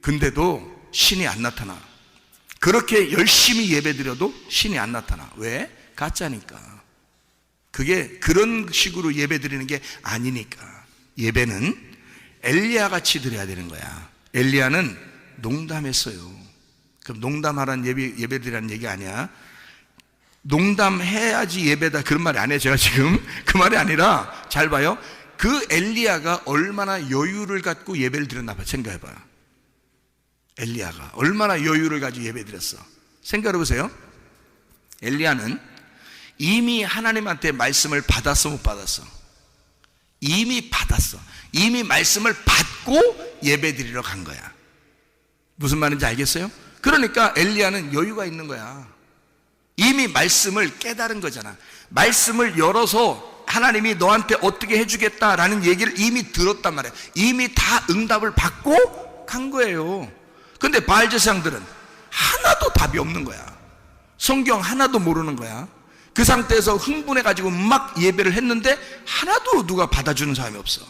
근데도 신이 안 나타나. 그렇게 열심히 예배 드려도 신이 안 나타나. 왜? 가짜니까. 그게 그런 식으로 예배 드리는 게 아니니까. 예배는 엘리야 같이 드려야 되는 거야. 엘리야는 농담했어요. 그럼 농담하라는 예배 드리라는 얘기 아니야. 농담해야지 예배다, 그런 말이 아니에요. 제가 지금 그 말이 아니라, 잘 봐요. 그 엘리야가 얼마나 여유를 갖고 예배를 드렸나 봐. 생각해봐요. 엘리야가 얼마나 여유를 가지고 예배 드렸어. 생각해보세요. 엘리야는 이미 하나님한테 말씀을 받았어, 못 받았어? 이미 받았어. 이미 말씀을 받고 예배 드리러 간 거야. 무슨 말인지 알겠어요? 그러니까 엘리야는 여유가 있는 거야. 이미 말씀을 깨달은 거잖아. 말씀을 열어서 하나님이 너한테 어떻게 해주겠다라는 얘기를 이미 들었단 말이야. 이미 다 응답을 받고 간 거예요. 근데 바알 제사장들은 하나도 답이 없는 거야. 성경 하나도 모르는 거야. 그 상태에서 흥분해가지고 막 예배를 했는데 하나도 누가 받아주는 사람이 없어.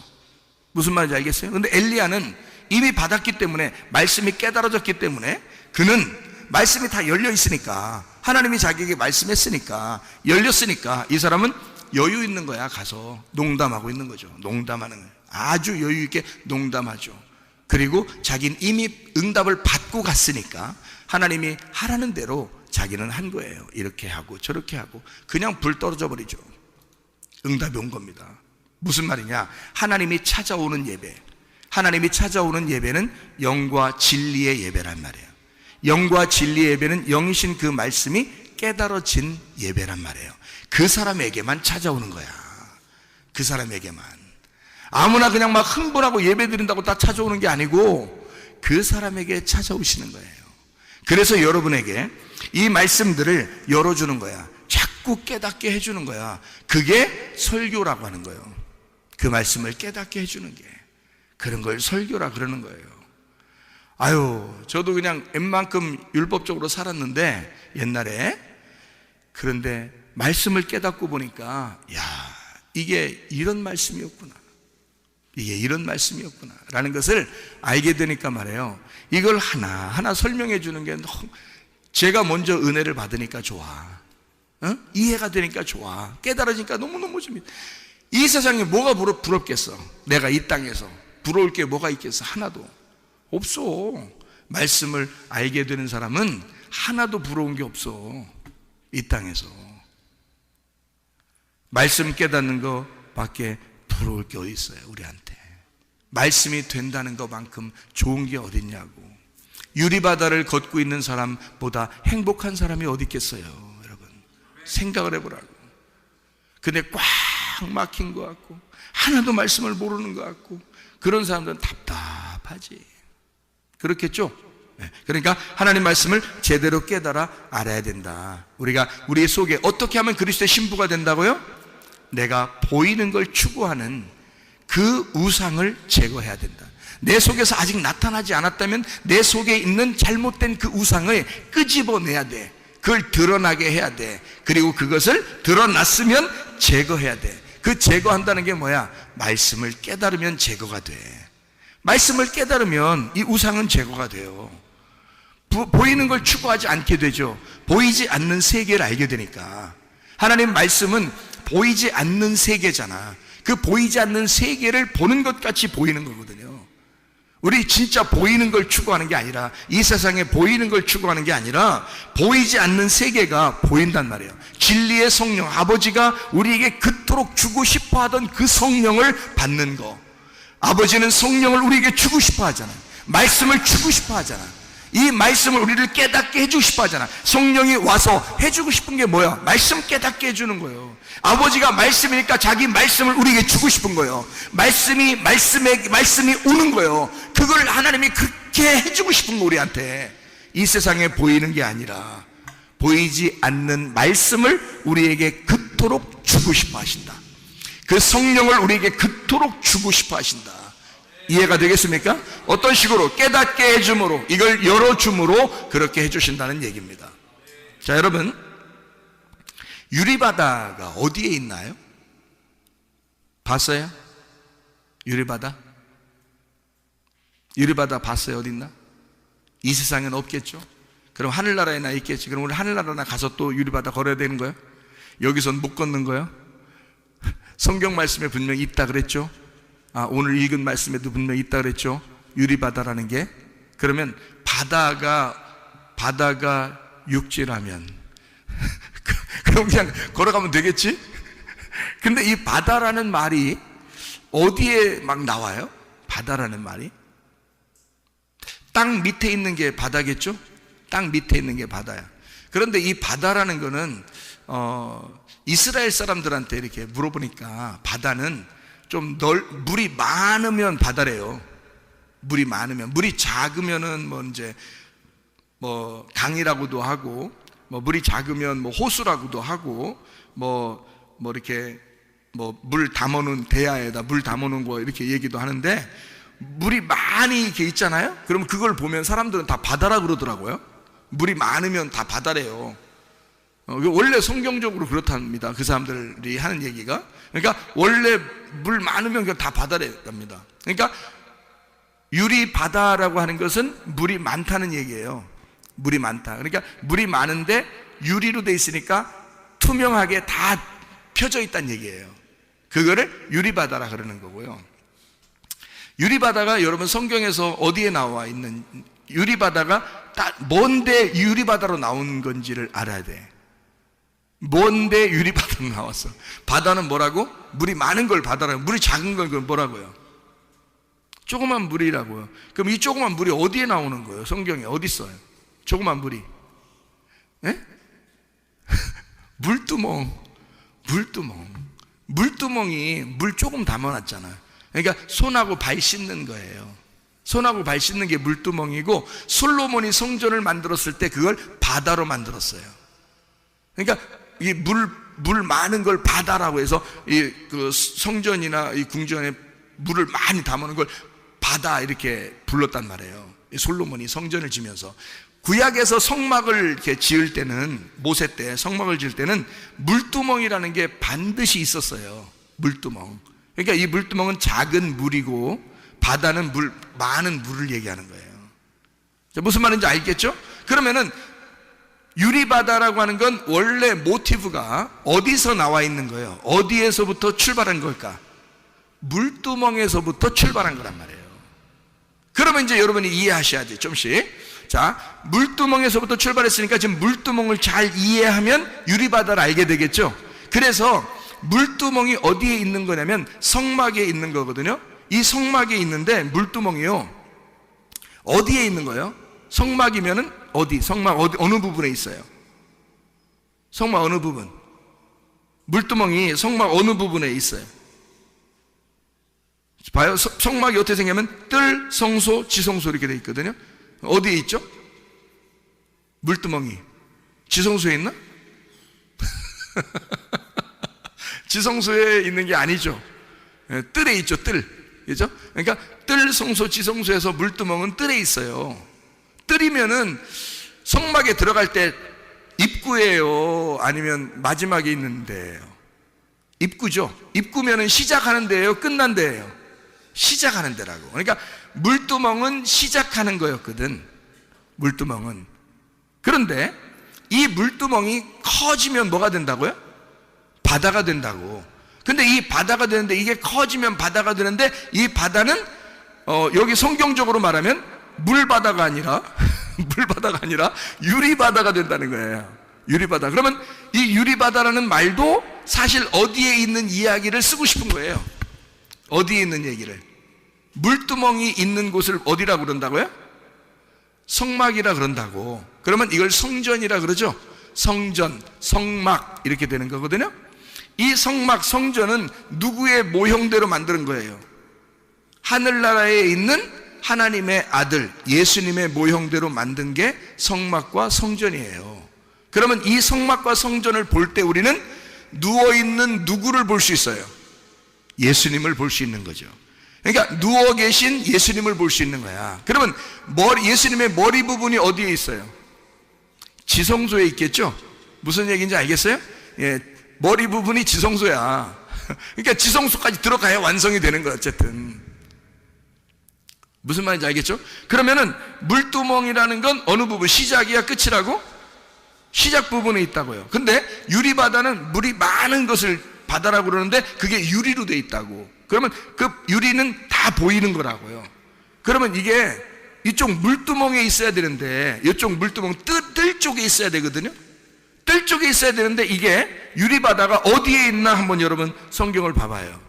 무슨 말인지 알겠어요? 근데 엘리야는 이미 받았기 때문에, 말씀이 깨달아졌기 때문에, 그는 말씀이 다 열려 있으니까, 하나님이 자기에게 말씀했으니까, 열렸으니까 이 사람은 여유 있는 거야. 가서 농담하고 있는 거죠. 농담하는 거예요. 아주 여유 있게 농담하죠. 그리고 자기는 이미 응답을 받고 갔으니까 하나님이 하라는 대로 자기는 한 거예요. 이렇게 하고 저렇게 하고 그냥 불 떨어져 버리죠. 응답이 온 겁니다. 무슨 말이냐? 하나님이 찾아오는 예배, 하나님이 찾아오는 예배는 영과 진리의 예배란 말이에요. 영과 진리의 예배는 영이신 그 말씀이 깨달아진 예배란 말이에요. 그 사람에게만 찾아오는 거야. 그 사람에게만. 아무나 그냥 막 흥분하고 예배 드린다고 다 찾아오는 게 아니고 그 사람에게 찾아오시는 거예요. 그래서 여러분에게 이 말씀들을 열어주는 거야. 자꾸 깨닫게 해주는 거야. 그게 설교라고 하는 거예요. 그 말씀을 깨닫게 해주는 게, 그런 걸 설교라 그러는 거예요. 저도 그냥 웬만큼 율법적으로 살았는데 옛날에, 그런데 말씀을 깨닫고 보니까 이게 이런 말씀이었구나, 이게 이런 말씀이었구나 라는 것을 알게 되니까 말이에요. 이걸 하나하나 설명해 주는 게 제가 먼저 은혜를 받으니까 좋아. 이해가 되니까 좋아. 깨달아지니까 너무너무 좋습니다. 이 세상에 뭐가 부럽겠어? 내가 이 땅에서 부러울 게 뭐가 있겠어? 하나도 없어. 말씀을 알게 되는 사람은 하나도 부러운 게 없어. 이 땅에서 말씀 깨닫는 거 밖에 부러울 게 어디 있어요? 우리한테 말씀이 된다는 것만큼 좋은 게 어딨냐고. 유리바다를 걷고 있는 사람보다 행복한 사람이 어디 있겠어요, 여러분? 생각을 해보라고. 근데 꽉 막힌 것 같고 하나도 말씀을 모르는 것 같고 그런 사람들은 답답하지. 그렇겠죠? 그러니까 하나님 말씀을 제대로 깨달아 알아야 된다. 우리가 우리 속에 어떻게 하면 그리스도의 신부가 된다고요? 내가 보이는 걸 추구하는 그 우상을 제거해야 된다. 내 속에서 아직 나타나지 않았다면 내 속에 있는 잘못된 그 우상을 끄집어내야 돼. 그걸 드러나게 해야 돼. 그리고 그것을 드러났으면 제거해야 돼. 그 제거한다는 게 뭐야? 말씀을 깨달으면 제거가 돼. 말씀을 깨달으면 이 우상은 제거가 돼요. 보이는 걸 추구하지 않게 되죠. 보이지 않는 세계를 알게 되니까. 하나님 말씀은 보이지 않는 세계잖아. 그 보이지 않는 세계를 보는 것 같이 보이는 거거든요. 우리 진짜 보이는 걸 추구하는 게 아니라, 이 세상에 보이는 걸 추구하는 게 아니라 보이지 않는 세계가 보인단 말이에요. 진리의 성령, 아버지가 우리에게 그토록 주고 싶어 하던 그 성령을 받는 거. 아버지는 성령을 우리에게 주고 싶어 하잖아요. 말씀을 주고 싶어 하잖아요. 이 말씀을 우리를 깨닫게 해주고 싶어 하잖아. 성령이 와서 해주고 싶은 게 뭐야? 말씀 깨닫게 해주는 거예요. 아버지가 말씀이니까 자기 말씀을 우리에게 주고 싶은 거예요. 말씀이 오는 거예요. 그걸 하나님이 그렇게 해주고 싶은 거, 우리한테. 이 세상에 보이는 게 아니라 보이지 않는 말씀을 우리에게 그토록 주고 싶어 하신다. 그 성령을 우리에게 그토록 주고 싶어 하신다. 이해가 되겠습니까? 어떤 식으로? 깨닫게 해줌으로, 이걸 열어줌으로 그렇게 해주신다는 얘기입니다. 자, 여러분, 유리바다가 어디에 있나요? 봤어요? 유리바다? 유리바다 봤어요? 어디 있나? 이 세상에는 없겠죠? 그럼 하늘나라에나 있겠지. 그럼 우리 하늘나라나 가서 또 유리바다 걸어야 되는 거예요? 여기선 못 걷는 거예요? 성경 말씀에 분명히 있다 그랬죠? 오늘 읽은 말씀에도 분명히 있다 그랬죠? 유리바다라는 게. 그러면 바다가 육지라면 그럼 그냥 걸어가면 되겠지? 근데 이 바다라는 말이 어디에 막 나와요? 바다라는 말이 땅 밑에 있는 게 바다겠죠? 땅 밑에 있는 게 바다야. 그런데 이 바다라는 거는 이스라엘 사람들한테 이렇게 물어보니까 바다는 좀 물이 많으면 바다래요. 물이 많으면. 물이 작으면은 뭐 강이라고도 하고, 뭐 물이 작으면 뭐 호수라고도 하고, 이렇게 물 담아놓은 대야에다 물 담아놓은 거 이렇게 얘기도 하는데, 물이 많이 이렇게 있잖아요. 그럼 그걸 보면 사람들은 다 바다라 그러더라고요. 물이 많으면 다 바다래요. 원래 성경적으로 그렇답니다. 그 사람들이 하는 얘기가. 그러니까 원래 물 많으면 그냥 다 바다랍니다. 그러니까 유리바다라고 하는 것은 물이 많다는 얘기예요. 물이 많다. 그러니까 물이 많은데 유리로 돼 있으니까 투명하게 다 펴져 있다는 얘기예요. 그거를 유리바다라 그러는 거고요. 유리바다가 여러분 성경에서 어디에 나와 있는, 유리바다가 뭔데 유리바다로 나온 건지를 알아야 돼. 뭔데 유리바다로 나왔어? 바다는 뭐라고? 물이 많은 걸 바다라고. 물이 작은 걸 뭐라고요? 조그만 물이라고요. 그럼 이 조그만 물이 어디에 나오는 거예요? 성경에 어디 있어요? 조그만 물이? 예? 물두멍이 물 조금 담아놨잖아요. 그러니까 손하고 발 씻는 거예요. 손하고 발 씻는 게 물두멍이고, 솔로몬이 성전을 만들었을 때 그걸 바다로 만들었어요. 그러니까 이 물 많은 걸 바다라고 해서 그 성전이나 이 궁전에 물을 많이 담는 걸 바다 이렇게 불렀단 말이에요. 솔로몬이 성전을 지면서. 구약에서 성막을 이렇게 지을 때는, 모세 때 성막을 지을 때는 물두멍이라는 게 반드시 있었어요. 물두멍. 그러니까 이 물두멍은 작은 물이고 바다는 많은 물을 얘기하는 거예요. 무슨 말인지 알겠죠? 그러면은 유리바다라고 하는 건 원래 모티브가 어디서 나와 있는 거예요? 어디에서부터 출발한 걸까? 물두멍에서부터 출발한 거란 말이에요. 그러면 이제 여러분이 이해하셔야지, 좀씩. 자, 물두멍에서부터 출발했으니까 지금 물두멍을 잘 이해하면 유리바다를 알게 되겠죠? 그래서 물두멍이 어디에 있는 거냐면 성막에 있는 거거든요. 이 성막에 있는데 물두멍이요, 어디에 있는 거예요? 성막이면은 어디? 성막 어느 부분에 있어요? 성막 어느 부분? 물두멍이 성막 어느 부분에 있어요? 봐요. 성막이 어떻게 생기냐면 뜰, 성소, 지성소 이렇게 돼 있거든요. 어디에 있죠? 물두멍이. 지성소에 있나? 지성소에 있는 게 아니죠. 뜰에 있죠. 뜰. 그죠? 그러니까 뜰, 성소, 지성소에서 물두멍은 뜰에 있어요. 뜰이면은 성막에 들어갈 때 입구예요? 아니면 마지막에 있는 데예요? 입구죠. 입구면은 시작하는 데예요? 끝난 데예요? 시작하는 데라고. 그러니까 물두멍은 시작하는 거였거든. 물두멍은. 그런데 이 물두멍이 커지면 뭐가 된다고요? 바다가 된다고. 근데 이 바다가 되는데, 이게 커지면 바다가 되는데, 이 바다는 여기 성경적으로 말하면 물바다가 아니라 물바다가 아니라 유리바다가 된다는 거예요. 유리바다. 그러면 이 유리바다라는 말도 사실 어디에 있는 이야기를 쓰고 싶은 거예요. 어디에 있는 얘기를. 물두멍이 있는 곳을 어디라고 그런다고요? 성막이라 그런다고. 그러면 이걸 성전이라 그러죠. 성전, 성막 이렇게 되는 거거든요. 이 성막, 성전은 누구의 모형대로 만드는 거예요? 하늘나라에 있는 하나님의 아들 예수님의 모형대로 만든 게 성막과 성전이에요. 그러면 이 성막과 성전을 볼 때 우리는 누워있는 누구를 볼 수 있어요? 예수님을 볼 수 있는 거죠. 그러니까 누워 계신 예수님을 볼 수 있는 거야. 그러면 예수님의 머리 부분이 어디에 있어요? 지성소에 있겠죠? 무슨 얘기인지 알겠어요? 예, 머리 부분이 지성소야. 그러니까 지성소까지 들어가야 완성이 되는 거야. 어쨌든 무슨 말인지 알겠죠? 그러면은 물두멍이라는 건 어느 부분? 시작이야 끝이라고? 시작 부분에 있다고요. 근데 유리바다는 물이 많은 것을 바다라고 그러는데 그게 유리로 돼 있다고. 그러면 그 유리는 다 보이는 거라고요. 그러면 이게 이쪽 물두멍에 있어야 되는데 이쪽 물두멍 뜰 쪽에 있어야 되거든요. 뜰 쪽에 있어야 되는데 이게 유리바다가 어디에 있나 한번 여러분 성경을 봐봐요.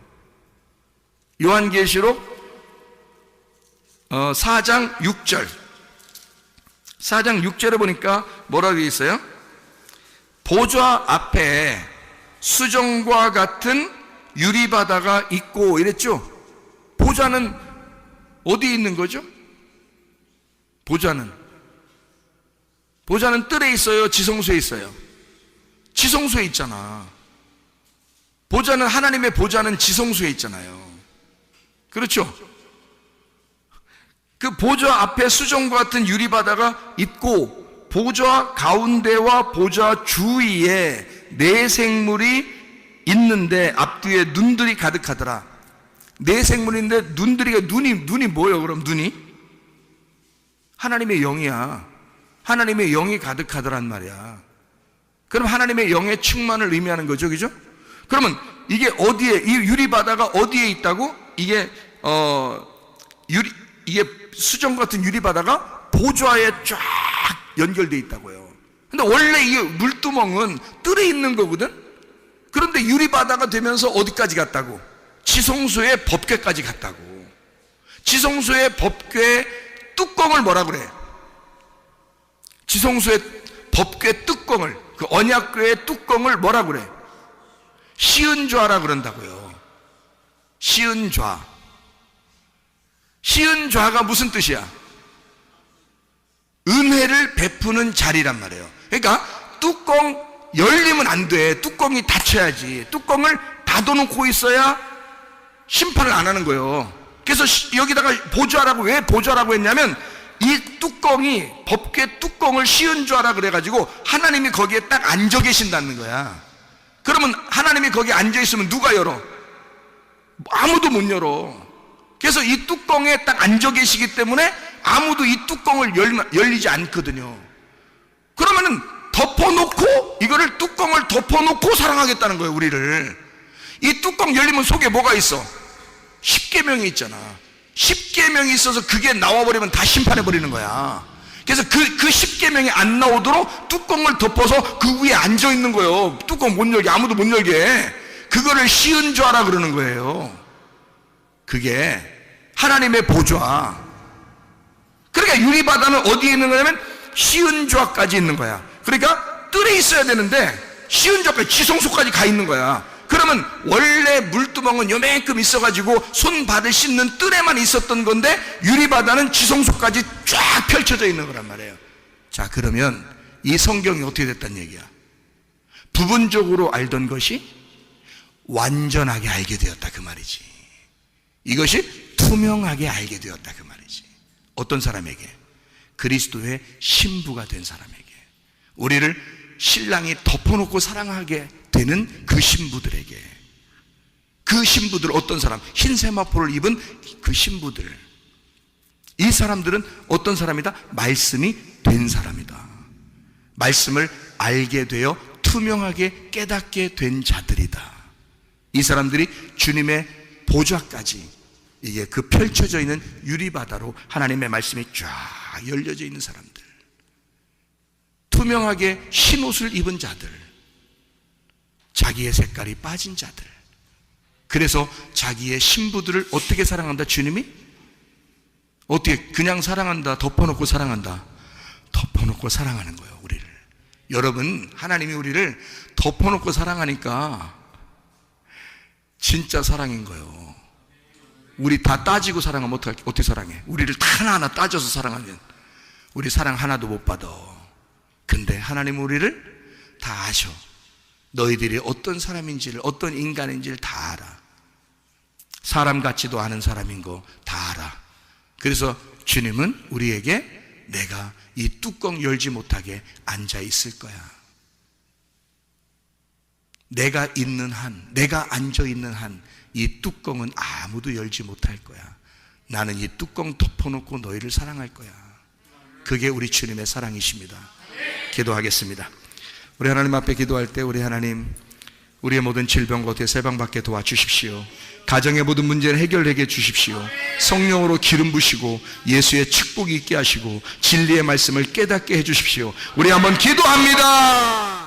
요한계시록 4장 6절 4장 6절에 보니까 뭐라고 되어 있어요? 보좌 앞에 수정과 같은 유리바다가 있고 이랬죠. 보좌는 어디에 있는 거죠? 보좌는 뜰에 있어요? 지성소에 있어요? 지성소에 있잖아. 보좌는, 하나님의 보좌는 지성소에 있잖아요. 그렇죠? 그 보좌 앞에 수정과 같은 유리바다가 있고 보좌 가운데와 보좌 주위에 네 생물이 있는데 앞뒤에 눈들이 가득하더라. 네 생물인데 눈이 뭐예요? 그럼 눈이 하나님의 영이야. 하나님의 영이 가득하더란 말이야. 그럼 하나님의 영의 충만을 의미하는 거죠, 그죠? 그러면 이게 어디에, 이 유리바다가 어디에 있다고? 이게 수정 같은 유리바다가 보좌에 쫙 연결되어 있다고요. 근데 원래 이 물두멍은 뜰에 있는 거거든? 그런데 유리바다가 되면서 어디까지 갔다고? 지성소의 법궤까지 갔다고. 지성소의 법궤 뚜껑을 뭐라 그래? 지성소의 법궤 뚜껑을, 그 언약궤의 뚜껑을 뭐라 그래? 시은좌라 그런다고요. 시은좌. 시은좌가 무슨 뜻이야? 은혜를 베푸는 자리란 말이에요. 그러니까 뚜껑 열리면 안 돼. 뚜껑이 닫혀야지. 뚜껑을 닫아놓고 있어야 심판을 안 하는 거예요. 그래서 여기다가 보좌라고, 왜 보좌라고 했냐면 이 뚜껑이, 법궤 뚜껑을 시은좌라 그래가지고 하나님이 거기에 딱 앉아 계신다는 거야. 그러면 하나님이 거기에 앉아 있으면 누가 열어? 아무도 못 열어. 그래서 이 뚜껑에 딱 앉아 계시기 때문에 아무도 이 뚜껑을 열리지 않거든요. 그러면은 덮어놓고, 이거를 뚜껑을 덮어놓고 사랑하겠다는 거예요, 우리를. 이 뚜껑 열리면 속에 뭐가 있어? 십계명이 있잖아. 십계명이 있어서 그게 나와버리면 다 심판해버리는 거야. 그래서 그 십계명이 안 나오도록 뚜껑을 덮어서 그 위에 앉아있는 거예요. 뚜껑 못 열게, 아무도 못 열게. 그거를 시은좌라 그러는 거예요. 그게 하나님의 보좌. 그러니까 그러니까 유리바다는 어디에 있는 거냐면 시은좌까지 있는 거야. 그러니까 뜰에 있어야 되는데 시은좌까지, 지성소까지 가 있는 거야. 그러면 원래 물두멍은 요만큼 있어가지고 손발을 씻는 뜰에만 있었던 건데 유리바다는 지성소까지 쫙 펼쳐져 있는 거란 말이에요. 자, 그러면 이 성경이 어떻게 됐단 얘기야? 부분적으로 알던 것이 완전하게 알게 되었다, 그 말이지. 이것이 투명하게 알게 되었다, 그 말이지. 어떤 사람에게? 그리스도의 신부가 된 사람에게. 우리를 신랑이 덮어놓고 사랑하게 되는 그 신부들에게. 그 신부들, 어떤 사람? 흰 세마포를 입은 그 신부들. 이 사람들은 어떤 사람이다? 말씀이 된 사람이다. 말씀을 알게 되어 투명하게 깨닫게 된 자들이다. 이 사람들이 주님의 보좌까지, 이게 그 펼쳐져 있는 유리바다로 하나님의 말씀이 쫙 열려져 있는 사람들, 투명하게 흰 옷을 입은 자들, 자기의 색깔이 빠진 자들. 그래서 자기의 신부들을 어떻게 사랑한다? 주님이 어떻게 그냥 사랑한다, 덮어놓고 사랑한다? 덮어놓고 사랑하는 거예요, 우리를. 여러분, 하나님이 우리를 덮어놓고 사랑하니까 진짜 사랑인 거예요. 우리 다 따지고 사랑하면 어떻게 사랑해? 우리를 다 하나하나 따져서 사랑하면 우리 사랑 하나도 못 받아. 근데 하나님은 우리를 다 아셔. 너희들이 어떤 사람인지를, 어떤 인간인지를 다 알아. 사람 같지도 않은 사람인 거 다 알아. 그래서 주님은 우리에게 내가 이 뚜껑 열지 못하게 앉아 있을 거야. 내가 있는 한, 내가 앉아 있는 한 이 뚜껑은 아무도 열지 못할 거야. 나는 이 뚜껑 덮어놓고 너희를 사랑할 거야. 그게 우리 주님의 사랑이십니다. 기도하겠습니다. 우리 하나님 앞에 기도할 때 우리 하나님, 우리의 모든 질병과 어떻게 세방받게 도와주십시오. 가정의 모든 문제를 해결하게 해주십시오. 성령으로 기름 부시고 예수의 축복이 있게 하시고 진리의 말씀을 깨닫게 해주십시오. 우리 한번 기도합니다.